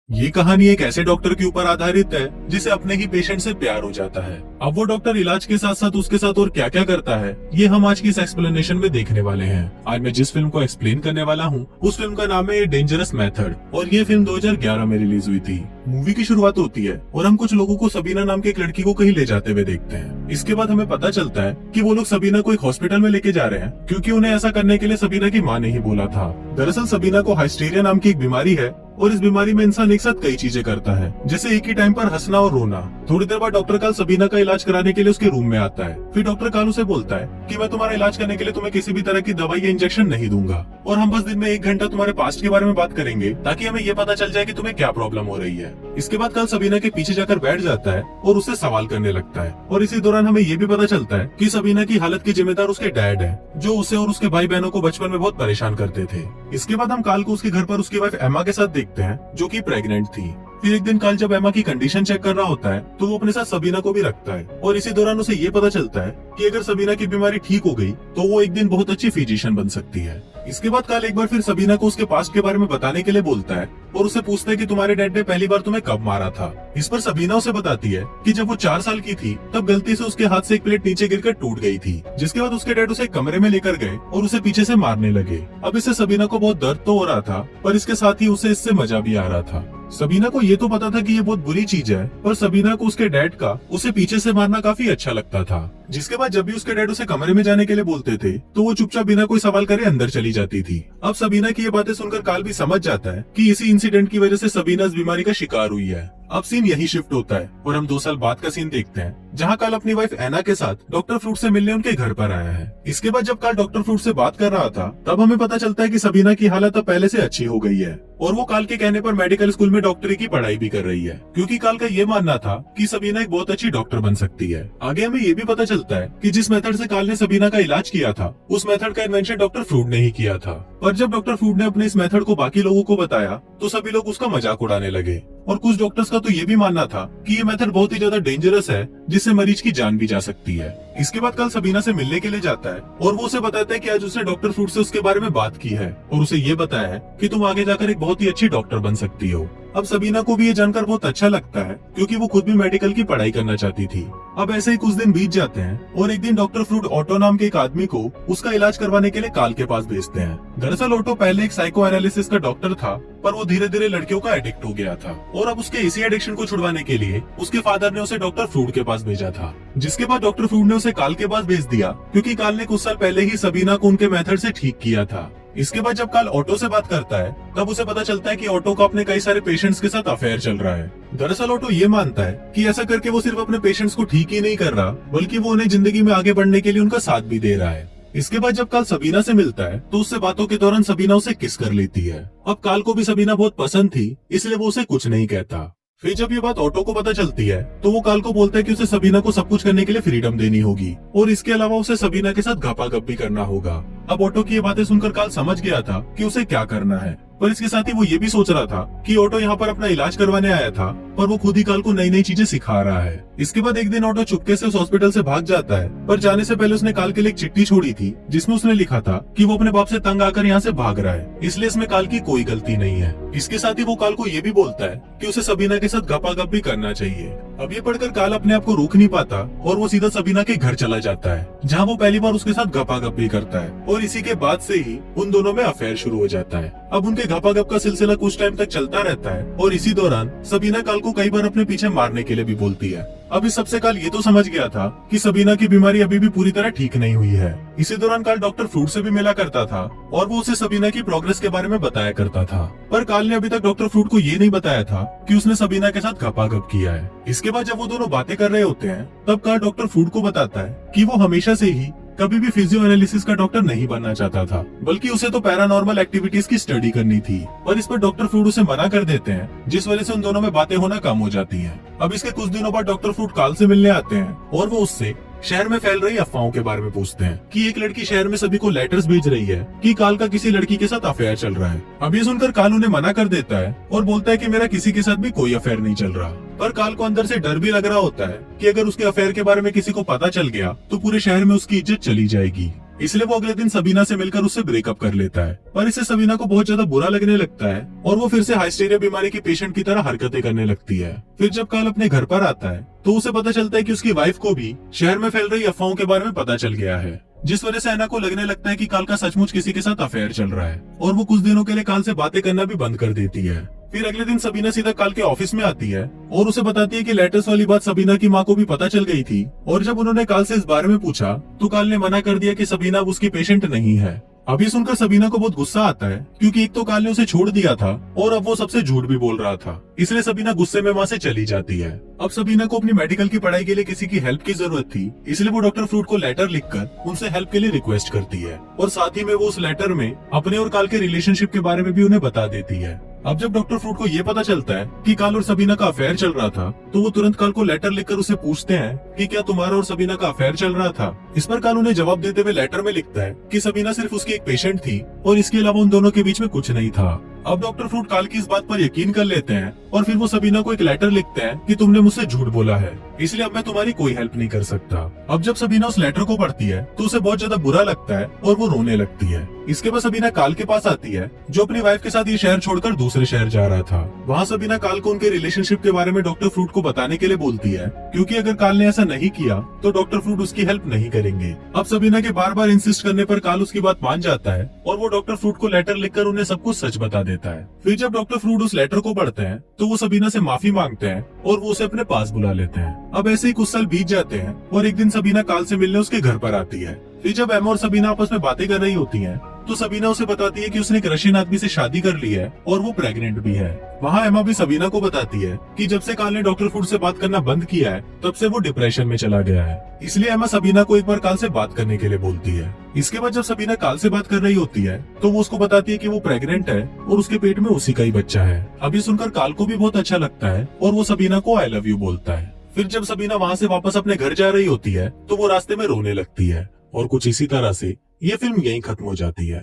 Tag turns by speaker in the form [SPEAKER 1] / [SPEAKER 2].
[SPEAKER 1] ये कहानी एक ऐसे डॉक्टर के ऊपर आधारित है जिसे अपने ही पेशेंट से प्यार हो जाता है। अब वो डॉक्टर इलाज के साथ साथ उसके साथ और क्या क्या करता है, ये हम आज की इस एक्सप्लेनेशन में देखने वाले हैं। आज मैं जिस फिल्म को एक्सप्लेन करने वाला हूँ उस फिल्म का नाम है डेंजरस मेथड और ये फिल्म 2011 में रिलीज हुई थी। मूवी की शुरुआत होती है और हम कुछ लोगों को सबीना नाम की एक लड़की को कहीं ले जाते हुए देखते हैं। इसके बाद हमें पता चलता है कि वो लोग सबीना को एक हॉस्पिटल में लेके जा रहे हैं क्योंकि उन्हें ऐसा करने के लिए सबीना की माँ ने ही बोला था। दरअसल सबीना को हाइस्टीरिया नाम की एक बीमारी है और इस बीमारी में इंसान एक साथ कई चीजें करता है, जैसे एक ही टाइम पर हंसना और रोना। थोड़ी देर बाद डॉक्टर काल सबीना का इलाज कराने के लिए उसके रूम में आता है। फिर डॉक्टर काल उसे बोलता है कि मैं तुम्हारा इलाज करने के लिए तुम्हें किसी भी तरह की दवाई या इंजेक्शन नहीं दूंगा और हम बस दिन में 1 घंटा तुम्हारे पास्ट के बारे में बात करेंगे ताकि हमें ये पता चल जाए कि तुम्हें क्या प्रॉब्लम हो रही है। इसके बाद काल सबीना के पीछे जाकर बैठ जाता है और उससे सवाल करने लगता है और इसी दौरान हमें ये भी पता चलता है कि सबीना की हालत के जिम्मेदार उसके डैड है, जो उसे और उसके भाई बहनों को बचपन में बहुत परेशान करते थे। इसके बाद हम काल को उसके घर पर उसकी वाइफ एमा के साथ देखते हैं जो कि प्रेग्नेंट थी। फिर एक दिन काल जब एमा की कंडीशन चेक कर रहा होता है तो वो अपने साथ सबीना को भी रखता है और इसी दौरान उसे ये पता चलता है कि अगर सबीना की बीमारी ठीक हो गई तो वो एक दिन बहुत अच्छी फिजिशियन बन सकती है। इसके बाद काल एक बार फिर सबीना को उसके पास्ट के बारे में बताने के लिए बोलता है और उसे पूछता है कि तुम्हारे डैड ने पहली बार तुम्हें कब मारा था। इस पर सबीना उसे बताती है कि जब वो 4 साल की थी तब गलती से उसके हाथ से एक प्लेट नीचे गिरकर टूट गई थी, जिसके बाद उसके डैड उसे कमरे में लेकर गए और उसे पीछे से मारने लगे। अब इससे सबीना को बहुत दर्द तो हो रहा था पर इसके साथ ही उसे इससे मजा भी आ रहा था। सबीना को ये तो पता था कि ये बहुत बुरी चीज है, पर सबीना को उसके डैड का उसे पीछे से मारना काफी अच्छा लगता था। जिसके बाद जब भी उसके डैड उसे कमरे में जाने के लिए बोलते थे तो वो चुपचाप बिना कोई सवाल करे अंदर चली जाती थी। अब सबीना की ये बातें सुनकर काल भी समझ जाता है कि इसी इंसिडेंट की वजह से सबीना इस बीमारी का शिकार हुई है। अब सीन यही शिफ्ट होता है और हम 2 साल बाद का सीन देखते हैं जहाँ काल अपनी वाइफ एना के साथ डॉक्टर फ्रूट से मिलने उनके घर पर आया है। इसके बाद जब काल डॉक्टर फ्रूट से बात कर रहा था तब हमें पता चलता है कि सबीना की हालत अब पहले से अच्छी हो गई है और वो काल के कहने पर मेडिकल स्कूल में डॉक्टरी की पढ़ाई भी कर रही है, क्योंकि काल का ये मानना था कि सबीना एक बहुत अच्छी डॉक्टर बन सकती है। आगे हमें ये भी पता चलता है कि जिस मेथड से काल ने सबीना का इलाज किया था उस मेथड का इन्वेंशन डॉक्टर फ्रूट ने ही किया था। पर जब डॉक्टर फ्रूट ने अपने इस मेथड को बाकी लोगों को बताया तो सभी लोग उसका मजाक उड़ाने लगे और कुछ डॉक्टर्स का तो ये भी मानना था कि ये मेथड बहुत ही ज्यादा डेंजरस है जिससे मरीज की जान भी जा सकती है। इसके बाद कल सबीना से मिलने के लिए जाता है और वो उसे बताता है कि आज उसने डॉक्टर फ्रूट से उसके बारे में बात की है और उसे ये बताया है कि तुम आगे जाकर एक बहुत ही अच्छी डॉक्टर बन सकती हो। अब सबीना को भी ये जानकर बहुत अच्छा लगता है क्योंकि वो खुद भी मेडिकल की पढ़ाई करना चाहती थी। अब ऐसे ही कुछ दिन बीत जाते हैं और एक दिन डॉक्टर फ्रूट ऑटो नाम के एक आदमी को उसका इलाज करवाने के लिए काल के पास भेजते हैं। दरअसल ऑटो पहले एक साइको एनालिसिस का डॉक्टर था पर वो धीरे धीरे लड़कियों का एडिक्ट हो गया था और अब उसके इसी एडिक्शन को छुड़वाने के लिए उसके फादर ने उसे डॉक्टर फ्रूट के पास भेजा था। जिसके बाद डॉक्टर फ्रूट ने उसे काल के पास भेज दिया क्योंकि काल ने कुछ साल पहले ही सबीना को उनके मेथड से ठीक किया था। इसके बाद जब काल ऑटो से बात करता है तब उसे पता चलता है कि ऑटो का अपने कई सारे पेशेंट्स के साथ अफेयर चल रहा है। दरअसल ऑटो ये मानता है कि ऐसा करके वो सिर्फ अपने पेशेंट्स को ठीक ही नहीं कर रहा बल्कि वो उन्हें जिंदगी में आगे बढ़ने के लिए उनका साथ भी दे रहा है। इसके बाद जब काल सबीना से मिलता है तो उससे बातों के दौरान सबीना उसे किस कर लेती है। अब काल को भी सबीना बहुत पसंद थी इसलिए वो उसे कुछ नहीं कहता। फिर जब ये बात ऑटो को पता चलती है तो वो काल को बोलता है कि उसे सबीना को सब कुछ करने के लिए फ्रीडम देनी होगी और इसके अलावा उसे सबीना के साथ गपागप भी करना होगा। अब ऑटो की ये बातें सुनकर काल समझ गया था कि उसे क्या करना है, पर इसके साथ ही वो ये भी सोच रहा था कि ऑटो यहाँ पर अपना इलाज करवाने आया था पर वो खुद ही काल को नई नई चीजें सिखा रहा है। इसके बाद एक दिन ऑटो चुपके से उस हॉस्पिटल से भाग जाता है पर जाने से पहले उसने काल के लिए एक चिट्ठी छोड़ी थी जिसमें उसने लिखा था कि वो अपने बाप से तंग आकर यहाँ से भाग रहा है, इसलिए इसमें काल की कोई गलती नहीं है। इसके साथ ही वो काल को ये भी बोलता है कि उसे सबीना के साथ गपागप भी करना चाहिए। अब ये पढ़कर काल अपने आप को रोक नहीं पाता और वो सीधा सबीना के घर चला जाता है जहाँ वो पहली बार उसके साथ गपागप भी करता है और इसी के बाद से ही उन दोनों में अफेयर शुरू हो जाता है। अब उनके गपागप का सिलसिला कुछ टाइम तक चलता रहता है और इसी दौरान सबीना काल को कई बार अपने पीछे मारने के लिए भी बोलती है। अब इस सबसे काल ये तो समझ गया था कि सबीना की बीमारी अभी भी पूरी तरह ठीक नहीं हुई है। इसी दौरान काल डॉक्टर फ्रूट से भी मिला करता था और वो उसे सबीना की प्रोग्रेस के बारे में बताया करता था, पर काल ने अभी तक डॉक्टर फ्रूट को ये नहीं बताया था कि उसने सबीना के साथ गपागप किया है। इसके बाद जब वो दोनों बातें कर रहे होते हैं तब काल डॉक्टर फ्रूट को बताता है कि वो हमेशा से ही कभी भी फिजियो एनालिसिस का डॉक्टर नहीं बनना चाहता था बल्कि उसे तो पैरानॉर्मल एक्टिविटीज की स्टडी करनी थी, पर इस पर डॉक्टर फ्रूट उसे मना कर देते हैं जिस वजह से उन दोनों में बातें होना कम हो जाती हैं। अब इसके कुछ दिनों बाद डॉक्टर फ्रूट काल से मिलने आते हैं और वो उससे शहर में फैल रही अफवाहों के बारे में पूछते हैं कि एक लड़की शहर में सभी को लेटर्स भेज रही है कि काल का किसी लड़की के साथ अफेयर चल रहा है। अब ये सुनकर काल उन्हें मना कर देता है और बोलता है कि मेरा किसी के साथ भी कोई अफेयर नहीं चल रहा, पर काल को अंदर से डर भी लग रहा होता है कि अगर उसके अफेयर के बारे में किसी को पता चल गया तो पूरे शहर में उसकी इज्जत चली जाएगी। इसलिए वो अगले दिन सबीना से मिलकर उससे ब्रेकअप कर लेता है। पर इससे सबीना को बहुत ज्यादा बुरा लगने लगता है और वो फिर से हाइस्टीरिया बीमारी की पेशेंट की तरह हरकतें करने लगती है। फिर जब काल अपने घर पर आता है तो उसे पता चलता है कि उसकी वाइफ को भी शहर में फैल रही अफवाहों के बारे में पता चल गया है, जिस वजह से ऐना को लगने लगता है कि काल का सचमुच किसी के साथ अफेयर चल रहा है और वो कुछ दिनों के लिए काल से बातें करना भी बंद कर देती है। फिर अगले दिन सबीना सीधा काल के ऑफिस में आती है और उसे बताती है कि लेटर्स वाली बात सबीना की माँ को भी पता चल गई थी और जब उन्होंने काल से इस बारे में पूछा तो काल ने मना कर दिया कि सबीना अब उसकी पेशेंट नहीं है। अब ये सुनकर सबीना को बहुत गुस्सा आता है क्योंकि एक तो काल ने उसे छोड़ दिया था और अब वो सबसे झूठ भी बोल रहा था, इसलिए सबीना गुस्से में वहाँ से चली जाती है। अब सबीना को अपनी मेडिकल की पढ़ाई के लिए किसी की हेल्प की जरूरत थी, इसलिए वो डॉक्टर फ्रूट को लेटर लिखकर उनसे हेल्प के लिए रिक्वेस्ट करती है और साथ ही में वो उस लेटर में अपने और काल के रिलेशनशिप के बारे में भी उन्हें बता देती है। अब जब डॉक्टर फ्रूट को ये पता चलता है कि काल और सबीना का अफेयर चल रहा था तो वो तुरंत काल को लेटर लिखकर उसे पूछते हैं कि क्या तुम्हारा और सबीना का अफेयर चल रहा था। इस पर काल उन्हें जवाब देते हुए लेटर में लिखता है कि सबीना सिर्फ उसकी एक पेशेंट थी और इसके अलावा उन दोनों के बीच में कुछ नहीं था। अब डॉक्टर फ्रूट काल की इस बात पर यकीन कर लेते हैं और फिर वो सबीना को एक लेटर लिखते हैं कि तुमने मुझसे झूठ बोला है, इसलिए अब मैं तुम्हारी कोई हेल्प नहीं कर सकता। अब जब सबीना उस लेटर को पढ़ती है तो उसे बहुत ज्यादा बुरा लगता है और वो रोने लगती है। इसके बाद सबीना काल के पास आती है जो अपनी वाइफ के साथ ये शहर छोड़कर दूसरे शहर जा रहा था। वहाँ सबीना काल को उनके रिलेशनशिप के बारे में डॉक्टर फ्रूट को बताने के लिए बोलती है क्योंकि अगर काल ने ऐसा नहीं किया तो डॉक्टर फ्रूट उसकी हेल्प नहीं करेंगे। अब सबीना के बार बार इंसिस्ट करने पर काल उसकी बात मान जाता है और वो डॉक्टर फ्रूट को लेटर लिखकर उन्हें सब कुछ सच बता देता है। फिर जब डॉक्टर फ्रूट उस लेटर को पढ़ते हैं तो वो सबीना से माफी मांगते हैं और वो उसे अपने पास बुला लेते हैं। अब ऐसे ही कुछ साल बीत जाते हैं और एक दिन सबीना काल से मिलने उसके घर पर आती है। फिर जब एमा और सबीना आपस में बातें कर रही होती हैं, तो सबीना उसे बताती है कि उसने एक रशियन आदमी से शादी कर ली है और वो प्रेग्नेंट भी है। वहाँ एमा भी सबीना को बताती है कि जब से काल ने डॉक्टर फ्रूट से बात करना बंद किया है तब से वो डिप्रेशन में चला गया है, इसलिए एमा सबीना को एक बार काल से बात करने के लिए बोलती है। इसके बाद जब सबीना काल से बात कर रही होती है तो वो उसको बताती है कि वो प्रेग्नेंट है और उसके पेट में उसी का ही बच्चा है। अभी सुनकर काल को भी बहुत अच्छा लगता है और वो सबीना को आई लव यू बोलता है। फिर जब सबीना वहाँ से वापस अपने घर जा रही होती है तो वो रास्ते में रोने लगती है और कुछ इसी तरह से ये फिल्म यहीं खत्म हो जाती है।